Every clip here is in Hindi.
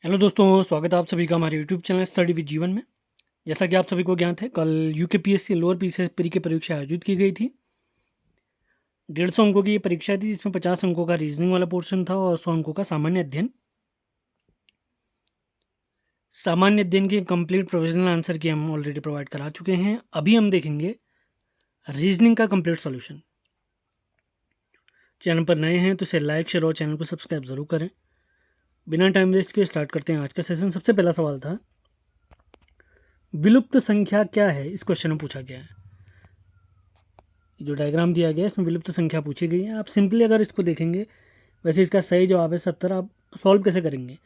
हेलो दोस्तों, स्वागत है आप सभी का हमारे यूट्यूब चैनल स्टडी विद जीवन में। जैसा कि आप सभी को ज्ञात है, कल यूकेपीएससी लोअर पीसीएस प्री की परीक्षा आयोजित की गई थी। 150 अंकों की ये परीक्षा थी, जिसमें 50 अंकों का रीजनिंग वाला पोर्शन था और 100 अंकों का सामान्य अध्ययन। सामान्य अध्ययन के कंप्लीट प्रोविजनल आंसर की हम ऑलरेडी प्रोवाइड करा चुके हैं। अभी हम देखेंगे रीजनिंग का कंप्लीट सॉल्यूशन। चैनल पर नए हैं तो इसे लाइक, शेयर और चैनल को सब्सक्राइब जरूर करें। बिना टाइम वेस्ट किए स्टार्ट करते हैं आज का सेशन। सबसे पहला सवाल था, विलुप्त संख्या क्या है? इस क्वेश्चन में पूछा गया है। जो डायग्राम दिया गया है इसमें विलुप्त संख्या पूछी गई है। आप सिंपली अगर इसको देखेंगे, वैसे इसका सही जवाब है 70। आप सॉल्व कैसे करेंगे?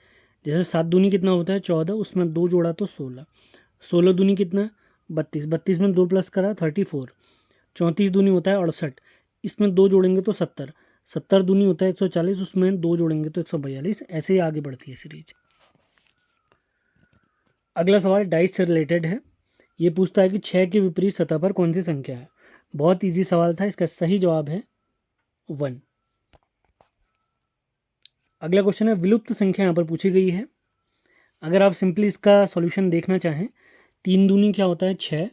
जैसे 7 दूनी कितना होता है 14, उसमें 2 जोड़ा तो 16। 16 दूनी कितना 32, 32 में 2 प्लस करा 34। 34 दूनी होता है 68, इसमें 2 जोड़ेंगे तो 70। 70 दूनी होता है 140, उसमें 2 जोड़ेंगे तो 142। ऐसे ही आगे बढ़ती है सीरीज। अगला सवाल डाइस से रिलेटेड है। ये पूछता है कि 6 के विपरीत सतह पर कौन सी संख्या है? बहुत ईजी सवाल था, इसका सही जवाब है 1। अगला क्वेश्चन है, विलुप्त संख्या यहाँ पर पूछी गई है। अगर आप सिंपली इसका सॉल्यूशन देखना चाहें, 3 दूनी क्या होता है 6,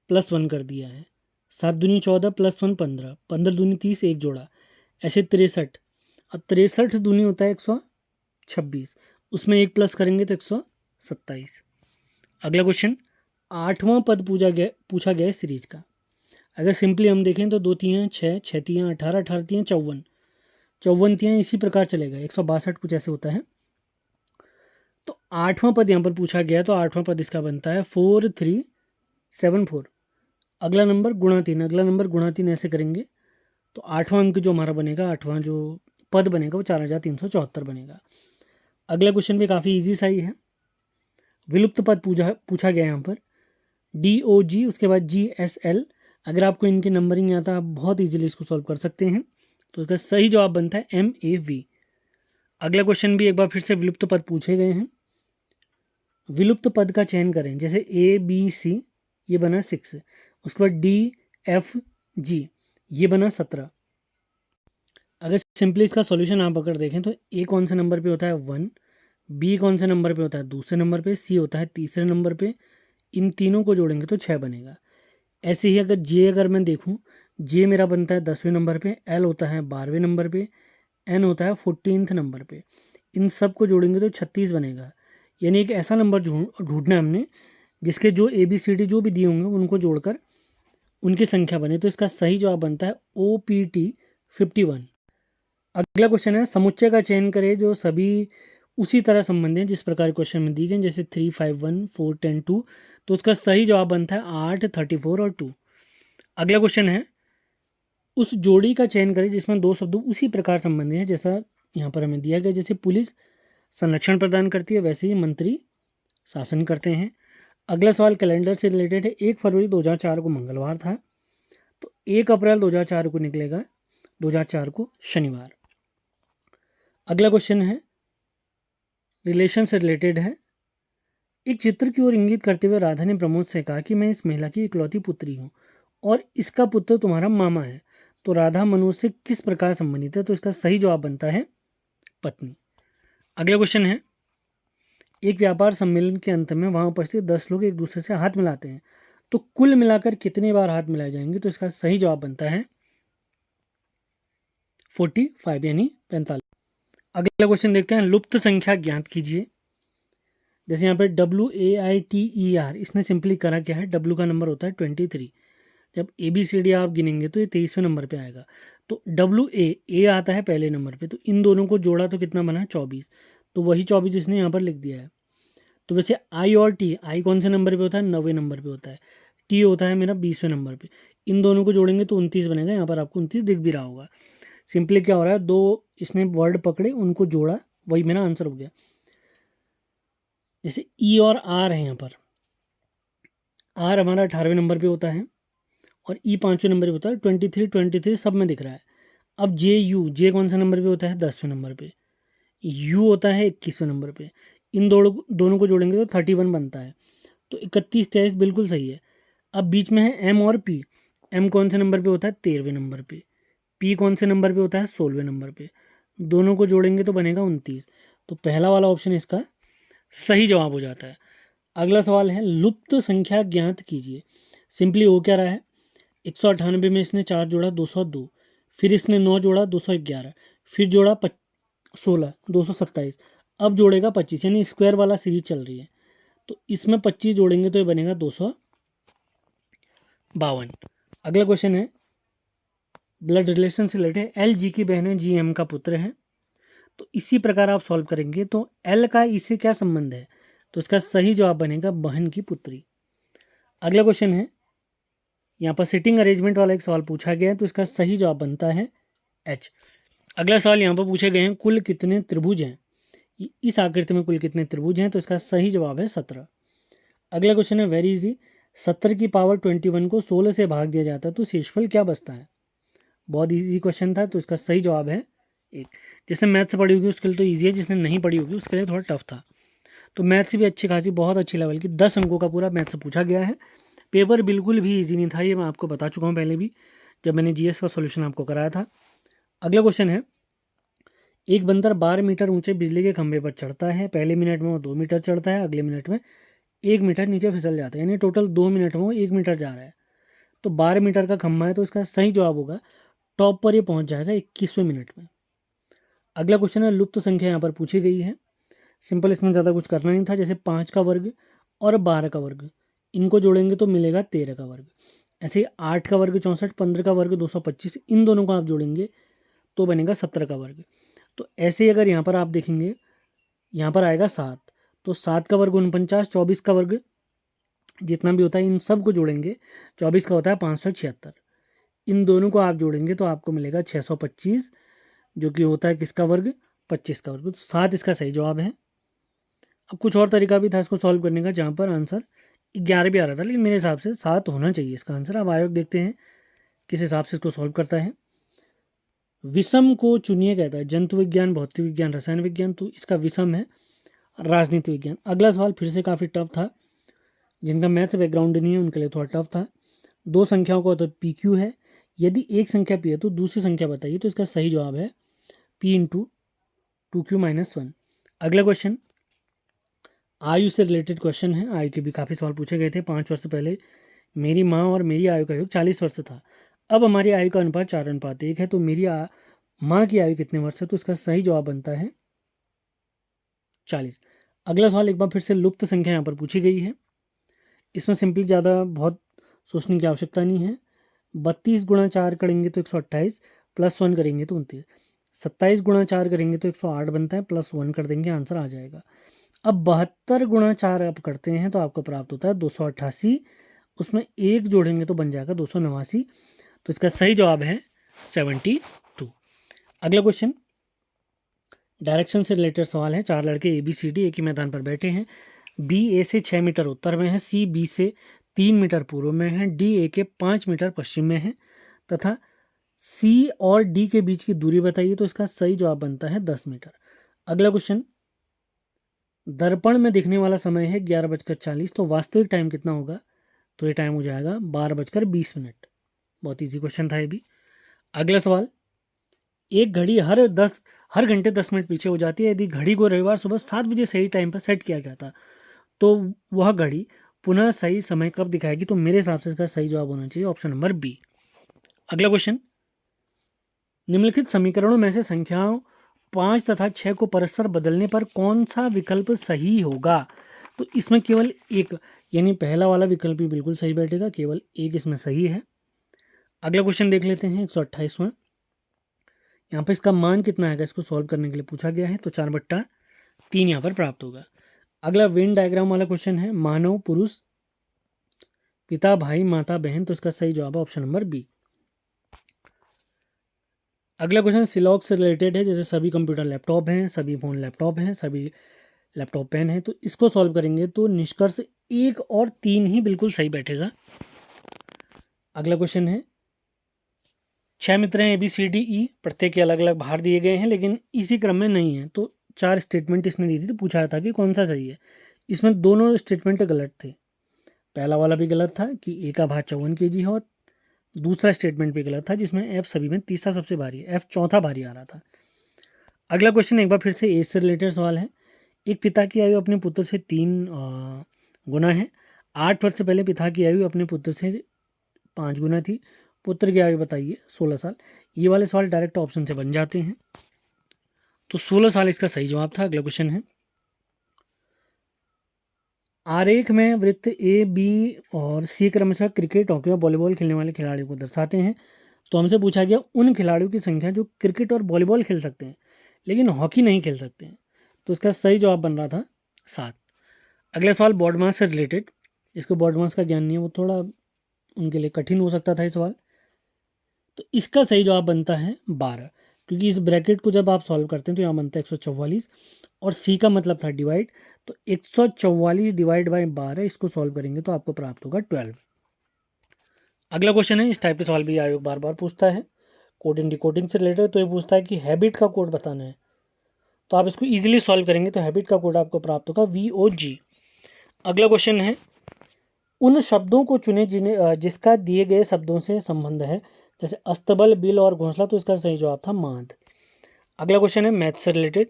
+1 कर दिया है। 7 दूनी 14 +1 15, 15 दूनी 30, एक जोड़ा, ऐसे 63। और 63 दूनी होता है 126, उसमें एक प्लस करेंगे तो 127। अगला क्वेश्चन, 8वां पद पूछा गया है सीरीज का। अगर सिंपली हम देखें तो 2 तियाँ 6, 6 तियाँ 18, 18 तियाँ 54, 54 तियाँ इसी प्रकार चलेगा, 162 कुछ ऐसे होता है। तो 8वां पद यहाँ पर पूछा गया है, तो 8वां पद इसका बनता है 4374। अगला नंबर गुणा 3, अगला नंबर गुणा 3 ऐसे करेंगे तो 8वां अंक जो हमारा बनेगा, 8वां जो पद बनेगा वो 4374 बनेगा। अगला क्वेश्चन भी काफ़ी ईजी सा ही है। विलुप्त पद पूछा गया यहाँ पर, DOG, उसके बाद GSL। अगर आपको इनकी नंबरिंग आता है, आप बहुत ईजिली इसको सॉल्व कर सकते हैं। तो इसका सही जवाब बनता है MAV। अगला क्वेश्चन भी एक बार फिर से विलुप्त पद पूछे गए हैं। विलुप्त पद का चयन करें। जैसे ABC ये बना 6, उसके बाद DFG ये बना 17। अगर सिंपली इसका सॉल्यूशन आप अगर देखें तो A कौन से नंबर पे होता है 1, B कौन से नंबर पे होता है दूसरे नंबर पे, C होता है तीसरे नंबर पे। इन तीनों को जोड़ेंगे तो 6 बनेगा। ऐसे ही अगर मैं देखूं, J मेरा बनता है 10वें नंबर पे, L होता है 12वें नंबर पे, N होता है 14th नंबर पे। इन सब को जोड़ेंगे तो 36 बनेगा। यानी एक ऐसा नंबर ढूंढना है हमने जिसके जो ABCD जो भी दिए होंगे उनको जोड़कर उनकी संख्या बने। तो इसका सही जवाब बनता है OPT 51। अगला क्वेश्चन है, समुच्चय का चयन करें जो सभी उसी तरह संबंधित हैं जिस प्रकार क्वेश्चन में दी गए, जैसे 3, 5, 1, 4, 10, 2। तो उसका सही जवाब बनता है 8, 34 और 2। अगला क्वेश्चन है, उस जोड़ी का चयन करें जिसमें 2 शब्द उसी प्रकार संबंधित हैं जैसा यहाँ पर हमें दिया गया। जैसे पुलिस संरक्षण प्रदान करती है, वैसे ही मंत्री शासन करते हैं। अगला सवाल कैलेंडर से रिलेटेड है। 1 फरवरी 2004 को मंगलवार था, तो 1 अप्रैल 2004 को निकलेगा 2004 को शनिवार। अगला क्वेश्चन है रिलेशन से रिलेटेड है। एक चित्र की ओर इंगित करते हुए राधा ने प्रमोद से कहा कि मैं इस महिला की इकलौती पुत्री हूँ और इसका पुत्र तुम्हारा मामा है। तो राधा मनोज से किस प्रकार संबंधित है? तो इसका सही जवाब बनता है पत्नी। अगला क्वेश्चन है, एक व्यापार सम्मेलन के अंत में वहां उपस्थित 10 लोग एक दूसरे से हाथ मिलाते हैं, तो कुल मिलाकर कितने बार हाथ मिलाए जाएंगे? तो इसका सही जवाब बनता है 45 यानी 45। अगला क्वेश्चन देखते हैं, लुप्त संख्या ज्ञात कीजिए। जैसे यहाँ पे WAITER, इसने सिंपली करा क्या है, W का नंबर होता है 23। जब ABCD आप गिनेंगे तो ये 23वें नंबर पे आएगा। तो A आता है पहले नंबर पे, तो इन दोनों को जोड़ा तो कितना बना 24। तो वही 24 इसने यहाँ पर लिख दिया है। तो वैसे I और T, I कौन से नंबर पे होता है 9वें नंबर पे होता है, T होता है मेरा 20वें नंबर पे। इन दोनों को जोड़ेंगे तो 29 बनेगा। यहाँ पर आपको 29 दिख भी रहा होगा। सिंपली क्या हो रहा है, दो इसने वर्ड पकड़े उनको जोड़ा, वही मेरा आंसर हो गया। जैसे E और R है, यहाँ पर R हमारा 18वें नंबर पे होता है और E 5वें नंबर पे होता है। 23 23 सब में दिख रहा है। अब J कौन सा नंबर पे होता है 10वें नंबर पे, U होता है 21वें नंबर पे। इन दोनों को जोड़ेंगे तो 31 बनता है। तो 31 23 बिल्कुल सही है। अब बीच में है M और P। M कौन से नंबर पे होता है 13वें नंबर पे, P कौन से नंबर पे होता है 16वें नंबर पे। दोनों को जोड़ेंगे तो बनेगा 29। तो पहला वाला ऑप्शन इसका सही जवाब हो जाता है। अगला सवाल है लुप्त संख्या ज्ञात कीजिए। सिंपली हो क्या रहा है, 198 में इसने 4 जोड़ा 202, फिर इसने 9 जोड़ा 211, फिर जोड़ा 16 227, अब जोड़ेगा 25, यानी स्क्वायर वाला सीरीज चल रही है। तो इसमें 25 जोड़ेंगे तो ये बनेगा 252। अगला क्वेश्चन है ब्लड रिलेशन से रिलेटेड, एल जी की बहन है, जी एम का पुत्र है। तो इसी प्रकार आप सॉल्व करेंगे तो एल का इससे क्या संबंध है, तो इसका सही जवाब बनेगा बहन की पुत्री। अगला क्वेश्चन है, यहाँ पर सिटिंग अरेंजमेंट वाला एक सवाल पूछा गया है, तो इसका सही जवाब बनता है एच। अगला सवाल यहाँ पर पूछे गए हैं कुल कितने त्रिभुज हैं, इस आकृति में कुल कितने त्रिभुज हैं, तो इसका सही जवाब है 17। अगला क्वेश्चन है वेरी इजी, 70 की पावर 21 को 16 से भाग दिया जाता है तो शेषफल क्या बचता है। बहुत इजी क्वेश्चन था, तो इसका सही जवाब है 1। जिसने मैथ से पढ़ी होगी उसके लिए तो ईजी है, जिसने नहीं पढ़ी होगी उसके लिए थोड़ा टफ था। तो मैथ से भी अच्छी खासी बहुत अच्छी लेवल की 10 अंकों का पूरा मैथ से पूछा गया है। पेपर बिल्कुल भी ईजी नहीं था, ये मैं आपको बता चुका हूँ पहले भी जब मैंने जीएस का सॉल्यूशन आपको कराया था। अगला क्वेश्चन है, एक बंदर 12 मीटर ऊंचे बिजली के खंभे पर चढ़ता है, पहले मिनट में वो 2 मीटर चढ़ता है, अगले मिनट में 1 मीटर नीचे फिसल जाता है, यानी टोटल 2 मिनट में वो 1 मीटर जा रहा है। तो 12 मीटर का खंभा है, तो इसका सही जवाब होगा टॉप पर ये पहुंच जाएगा 21वें मिनट में। अगला क्वेश्चन है लुप्त संख्या यहाँ पर पूछी गई है। सिंपल, इसमें ज़्यादा कुछ करना नहीं था। जैसे 5 का वर्ग और 12 का वर्ग, इनको जोड़ेंगे तो मिलेगा 13 का वर्ग। ऐसे 8 का वर्ग 64, 15 का वर्ग 225, इन दोनों को आप जोड़ेंगे तो बनेगा 17 का वर्ग। तो ऐसे ही अगर यहाँ पर आप देखेंगे, यहाँ पर आएगा 7, तो 7 का वर्ग 49, 24 का वर्ग जितना भी होता है इन सब को जोड़ेंगे, 24 का होता है 576, इन दोनों को आप जोड़ेंगे तो आपको मिलेगा 625, जो कि होता है किसका वर्ग, 25 का वर्ग। तो 7 इसका सही जवाब है। अब कुछ और तरीका भी था इसको सॉल्व करने का, जहाँ पर आंसर 11 भी आ रहा था, लेकिन मेरे हिसाब से 7 होना चाहिए इसका आंसर। अब आयोग देखते हैं किस हिसाब से इसको सॉल्व करता है। विषम को चुनिए कहता है, जंतु विज्ञान, भौतिक विज्ञान, रसायन विज्ञान, तो इसका विषम है राजनीति विज्ञान। अगला सवाल फिर से काफ़ी टफ था, जिनका मैथ्स बैकग्राउंड नहीं है उनके लिए थोड़ा टफ था। दो संख्याओं का तो पी क्यू है, यदि एक संख्या पी है तो दूसरी संख्या बताइए, तो इसका सही जवाब है पी इंटू 2q-1। अगला क्वेश्चन आयु से रिलेटेड क्वेश्चन है। आयु के भी काफ़ी सवाल पूछे गए थे। 5 वर्ष पहले मेरी माँ और मेरी आयु का योग 40 वर्ष था, अब हमारी आयु का अनुपात 4:1 है, तो मेरी माँ की आयु कितने वर्ष है, तो इसका सही जवाब बनता है 40। अगला सवाल एक बार फिर से लुप्त संख्या यहाँ पर पूछी गई है। इसमें सिंपली ज़्यादा बहुत सोचने की आवश्यकता नहीं है। 32 गुणा 4 करेंगे तो 128, प्लस 1 करेंगे तो 29, 27 गुणा 4 करेंगे तो 108 बनता है, प्लस 1 कर देंगे आंसर आ जाएगा। अब 72 गुणा 4 आप करते हैं तो आपको प्राप्त होता है 288, उसमें 1 जोड़ेंगे तो बन जाएगा 289, तो इसका सही जवाब है 72। अगला क्वेश्चन डायरेक्शन से रिलेटेड सवाल है। 4 लड़के ए बी सी डी एक ही मैदान पर बैठे हैं। बी ए से 6 मीटर उत्तर में है, सी बी से 3 मीटर पूर्व में है, डी ए के 5 मीटर पश्चिम में है, तथा सी और डी के बीच की दूरी बताइए, तो इसका सही जवाब बनता है 10 मीटर। अगला क्वेश्चन दर्पण में दिखने वाला समय है 11:40, तो वास्तविक टाइम कितना होगा, तो ये टाइम हो जाएगा 12:20। बहुत ईजी क्वेश्चन था ये भी। अगला सवाल, एक घड़ी हर घंटे 10 मिनट पीछे हो जाती है। यदि घड़ी को रविवार सुबह 7 बजे सही टाइम पर सेट किया गया था तो वह घड़ी पुनः सही समय कब दिखाएगी, तो मेरे हिसाब से इसका सही जवाब होना चाहिए ऑप्शन नंबर बी। अगला क्वेश्चन, निम्नलिखित समीकरणों में से संख्याओं 5 तथा 6 को परस्पर बदलने पर कौन सा विकल्प सही होगा, तो इसमें केवल एक, यानी पहला वाला विकल्प ही बिल्कुल सही बैठेगा, केवल एक इसमें सही है। अगला क्वेश्चन देख लेते हैं 128वां। यहाँ पर इसका मान कितना आएगा, इसको सॉल्व करने के लिए पूछा गया है, तो 4/3 यहाँ पर प्राप्त होगा। अगला वेन डायग्राम वाला क्वेश्चन है, मानव पुरुष पिता भाई माता बहन, तो इसका सही जवाब है ऑप्शन नंबर बी। अगला क्वेश्चन सिलॉक से रिलेटेड है। जैसे सभी कंप्यूटर लैपटॉप हैं, सभी फ़ोन लैपटॉप हैं, सभी लैपटॉप पेन है, तो इसको सॉल्व करेंगे तो निष्कर्ष 1 और 3 ही बिल्कुल सही बैठेगा। अगला क्वेश्चन है, 6 मित्र हैं A B C D E, प्रत्येक के अलग अलग भार दिए गए हैं लेकिन इसी क्रम में नहीं है, तो 4 स्टेटमेंट इसने दी थी, तो पूछा था कि कौन सा सही है। इसमें दोनों स्टेटमेंट गलत थे। पहला वाला भी गलत था कि ए का भार 54 kg है, और दूसरा स्टेटमेंट भी गलत था जिसमें एफ सभी में तीसरा सबसे भारी है, एफ चौथा भारी आ रहा था। अगला क्वेश्चन एक बार फिर से एज से रिलेटेड सवाल है। एक पिता की आयु अपने पुत्र से 3 गुना है। 8 वर्ष से पहले पिता की आयु अपने पुत्र से 5 गुना थी। पुत्र की आयु बताइए 16 साल। ये वाले सवाल डायरेक्ट ऑप्शन से बन जाते हैं, तो 16 साल इसका सही जवाब था। अगला क्वेश्चन है, आरेख में वृत्त ए, बी और सी क्रमशः क्रिकेट, हॉकी और वॉलीबॉल खेलने वाले खिलाड़ियों को दर्शाते हैं। तो हमसे पूछा गया उन खिलाड़ियों की संख्या जो क्रिकेट और वॉलीबॉल खेल सकते हैं लेकिन हॉकी नहीं खेल सकते हैं। तो इसका सही जवाब बन रहा था 7। अगला सवाल बॉडी मास से रिलेटेड। जिसको बॉडी मास का ज्ञान नहीं है वो थोड़ा उनके लिए कठिन हो सकता था ये सवाल। तो इसका सही जवाब बनता है 12, क्योंकि इस ब्रैकेट को जब आप सॉल्व करते हैं तो यहाँ बनता है 144 और सी का मतलब था डिवाइड, तो 144 डिवाइड बाई 12 इसको सॉल्व करेंगे तो आपको प्राप्त होगा 12। अगला क्वेश्चन है, इस टाइप के सवाल भी आयोग बार बार पूछता है कोडिंग डिकोडिंग से रिलेटेड। तो ये पूछता है कि हैबिट का कोड बताना है, तो आप इसको इजीली सॉल्व करेंगे तो हैबिट का कोड आपको प्राप्त होगा VOG। अगला क्वेश्चन है, उन शब्दों को चुने जिसका दिए गए शब्दों से संबंध है, जैसे अस्तबल, बिल और घोंसला। तो इसका सही जवाब था माद। अगला क्वेश्चन है मैथ से रिलेटेड,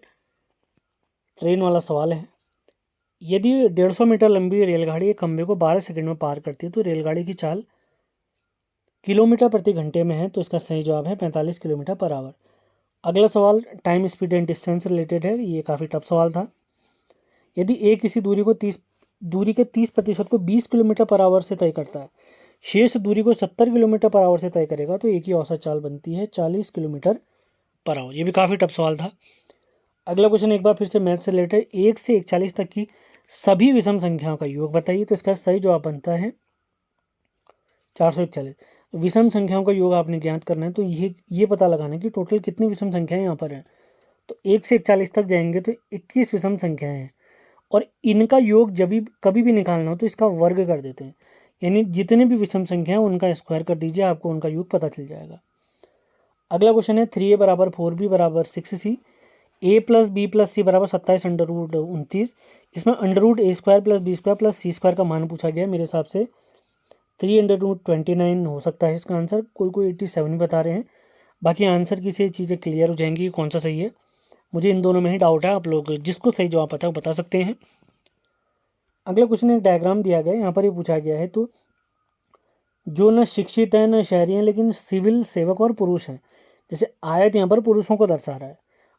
ट्रेन वाला सवाल है। यदि 150 मीटर लंबी रेलगाड़ी एक खंभे को 12 सेकंड में पार करती है तो रेलगाड़ी की चाल किलोमीटर प्रति घंटे में है। तो इसका सही जवाब है 45 किलोमीटर पर आवर। अगला सवाल time, speed and distance related है। ये काफ़ी टफ सवाल था। यदि ए किसी दूरी के 30% को 20 किलोमीटर पर आवर से तय करता है, शेष दूरी को 70 किलोमीटर पर आवर से तय करेगा, तो एक ही औसत चाल बनती है 40 किलोमीटर पर आवर। ये भी काफ़ी टफ सवाल था। अगला क्वेश्चन एक बार फिर से मैथ से रिलेटेड, 1 से 41 तक की सभी विषम संख्याओं का योग बताइए। तो इसका सही जवाब बनता है 441। विषम संख्याओं का योग आपने ज्ञात करना है, तो ये पता लगाना है कि टोटल कितनी विषम संख्याएं यहाँ पर हैं। तो 1 से 41 तक जाएंगे तो 21 विषम संख्याएं हैं, और इनका योग जब भी कभी भी निकालना हो तो इसका वर्ग कर देते हैं, यानी जितने भी विषम संख्या हैं उनका स्क्वायर कर दीजिए, आपको उनका योग पता चल जाएगा। अगला क्वेश्चन है 3a बराबर 4b बराबर 6c, a plus B plus C बराबर 27 √29। इसमें √a² plus b² plus c² का मान पूछा गया। मेरे हिसाब से 3/29 हो सकता है इसका आंसर। कोई 87 बता रहे हैं। बाकी आंसर की से चीज़ें क्लियर हो जाएंगी कि कौन सा सही है। मुझे इन दोनों में ही डाउट है, आप लोग जिसको सही जवाब पता है वो बता सकते हैं। अगला क्वेश्चन एक डायग्राम दिया गया है, यहाँ पर ये पूछा गया है, तो जो न शिक्षित है न शहरी हैं लेकिन सिविल सेवक और पुरुष हैं। जैसे आयत यहाँ पर पुरुषों को दर्शा रहा है,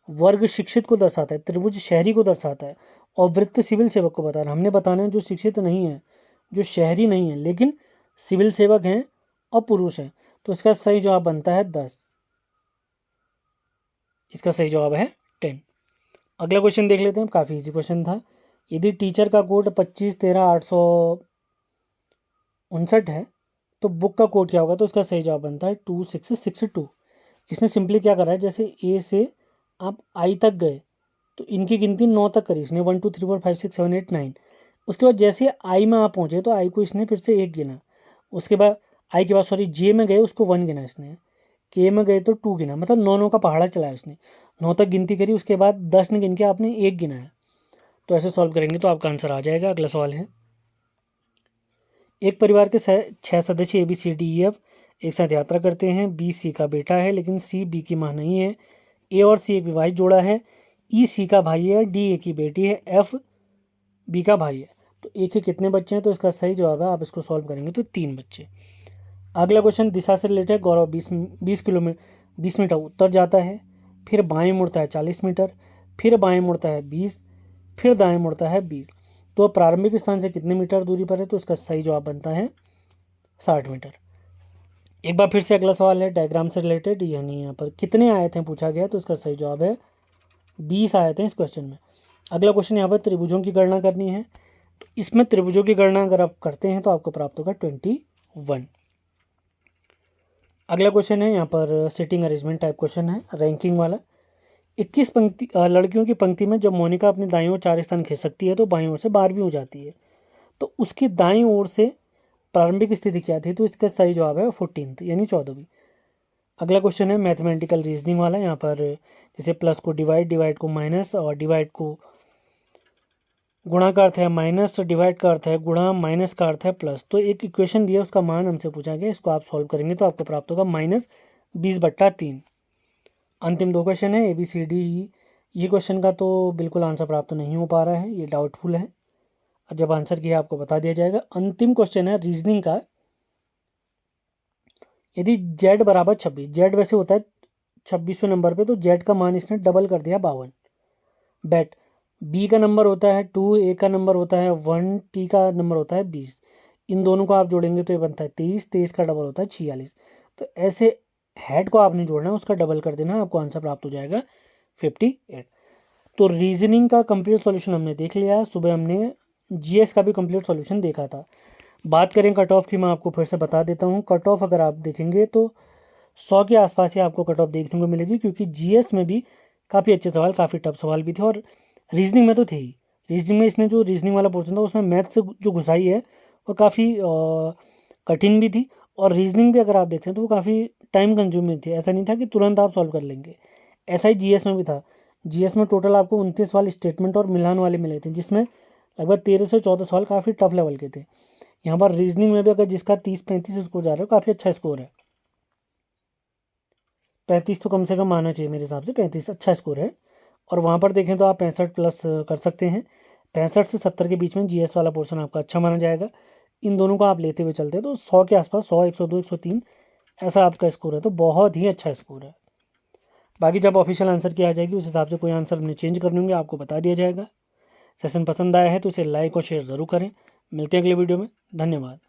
वर्ग शिक्षित को दर्शाता है, त्रिभुज शहरी को दर्शाता है, और वृत्त सिविल सेवक को बता रहा है। हमने बताना है जो शिक्षित नहीं है, जो शहरी नहीं है लेकिन सिविल सेवक हैं और पुरुष हैं। तो इसका सही जवाब बनता है 10। इसका सही जवाब है 10। अगला क्वेश्चन देख लेते हैं, काफ़ी इजी क्वेश्चन था। यदि टीचर का कोड 2513 859 है तो बुक का कोड क्या होगा। तो इसका सही जवाब बनता है 2662। इसने सिंपली क्या करा है, जैसे ए से आप आई तक गए तो इनकी गिनती 9 तक करी इसने, 1 2 3 4 5 6 7 8 9। उसके बाद जैसे आई में आप पहुँचे तो आई को इसने फिर से 1 गिना। उसके बाद आई के बाद जे में गए उसको 1 गिना इसने, के में गए तो 2 गिना, मतलब 9 का पहाड़ा चलाया इसने, 9 तक गिनती करी। उसके बाद 10 ने गिन के आपने 1 गिना है। तो ऐसे सॉल्व करेंगे तो आपका आंसर आ जाएगा। अगला सवाल है, एक परिवार के 6 सदस्य ABCDEF एक साथ यात्रा करते हैं। B C का बेटा है लेकिन C B की माँ नहीं है। A और C एक विवाहित जोड़ा है। E C का भाई है, D A की बेटी है, F B का भाई है। तो A के कितने बच्चे हैं। तो इसका सही जवाब है, आप इसको सॉल्व करेंगे तो 3 बच्चे। अगला क्वेश्चन दिशा से रिलेटेड। गौरव 20 मीटर उत्तर जाता है, फिर बाएं मुड़ता है 40 मीटर, फिर बाएं मुड़ता है 20, फिर दाएं मुड़ता है 20। तो प्रारंभिक स्थान से कितने मीटर दूरी पर है। तो इसका सही जवाब बनता है 60 मीटर। एक बार फिर से अगला सवाल है डायग्राम से रिलेटेड, यानी यहाँ पर कितने आयत हैं पूछा गया। तो इसका सही जवाब है 20 आयत हैं इस क्वेश्चन में। अगला क्वेश्चन यहाँ पर त्रिभुजों की गणना करनी है। तो इसमें त्रिभुजों की गणना अगर आप करते हैं तो आपको प्राप्त होगा 21। अगला क्वेश्चन है यहाँ पर सिटिंग अरेंजमेंट टाइप क्वेश्चन है, रैंकिंग वाला। 21 लड़कियों की पंक्ति में जब मोनिका अपनी दाईं ओर 4 स्थान खींच सकती है तो बाईं ओर से 12वीं हो जाती है। तो उसकी दाईं ओर से प्रारंभिक स्थिति क्या थी। तो इसका सही जवाब है 14th यानी 14वीं। अगला क्वेश्चन है मैथमेटिकल रीजनिंग वाला। यहाँ पर जैसे प्लस को डिवाइड को माइनस, और डिवाइड को गुणा का अर्थ है माइनस, डिवाइड का अर्थ है गुणा, माइनस का अर्थ है प्लस। तो एक इक्वेशन दिया, उसका मान हमसे पूछा गया, इसको आप सॉल्व करेंगे तो आपको प्राप्त होगा -20/3। अंतिम 2 क्वेश्चन है ABCD ये क्वेश्चन का तो बिल्कुल आंसर प्राप्त नहीं हो पा रहा है, ये डाउटफुल है। और जब आंसर किया आपको बता दिया जाएगा। अंतिम क्वेश्चन है रीजनिंग का। यदि z बराबर 26, z वैसे होता है 26वें नंबर पे, तो z का मान इसने डबल कर दिया 52। बेट b का नंबर होता है 2, a का नंबर होता है 1, t का नंबर होता है 20। इन दोनों को आप जोड़ेंगे तो ये बनता है 23, 23 का डबल होता है 46। तो ऐसे हेड को आपने जोड़ना है, उसका डबल कर देना, आपको आंसर प्राप्त हो जाएगा 58। तो रीजनिंग का कंप्लीट सॉल्यूशन हमने देख लिया है। सुबह हमने जीएस का भी कंप्लीट सॉल्यूशन देखा था। बात करें कट ऑफ की, मैं आपको फिर से बता देता हूँ। कट ऑफ अगर आप देखेंगे तो 100 के आसपास ही आपको कट ऑफ देखने को मिलेगी, क्योंकि जीएस में भी काफ़ी अच्छे सवाल, काफ़ी टफ सवाल भी थे, और रीजनिंग में तो थे ही। रीजनिंग में इसने जो रीजनिंग वाला पोर्शन था उसमें मैथ से जो घुसाई है वो काफ़ी कठिन भी थी, और रीजनिंग भी अगर आप देखते हैं तो वो काफ़ी टाइम कंज्यूमिंग थी। ऐसा नहीं था कि तुरंत आप सॉल्व कर लेंगे। ऐसा ही जीएस में भी था। जीएस में टोटल आपको 29 सवाल स्टेटमेंट और मिलान वाले मिले थे, जिसमें लगभग 13 से 14 सवाल काफ़ी टफ लेवल के थे। यहाँ पर रीजनिंग में भी अगर जिसका 30-35 स्कोर जा रहा है, काफ़ी अच्छा स्कोर है। 35 तो कम से कम आना चाहिए मेरे हिसाब से, 35 अच्छा स्कोर है। और वहाँ पर देखें तो आप 65 प्लस कर सकते हैं। 65 से 70 के बीच में जीएस वाला पोर्शन आपका अच्छा माना जाएगा। इन दोनों को आप लेते हुए चलते हैं तो 100 के आसपास, 100, 102, 103 ऐसा आपका स्कोर है, तो बहुत ही अच्छा स्कोर है। बाकी जब ऑफिशियल आंसर की आ जाएगी उस हिसाब से कोई आंसर हमने चेंज करने होंगे, आपको बता दिया जाएगा। सेशन पसंद आया है तो इसे लाइक और शेयर ज़रूर करें। मिलते हैं अगले वीडियो में। धन्यवाद।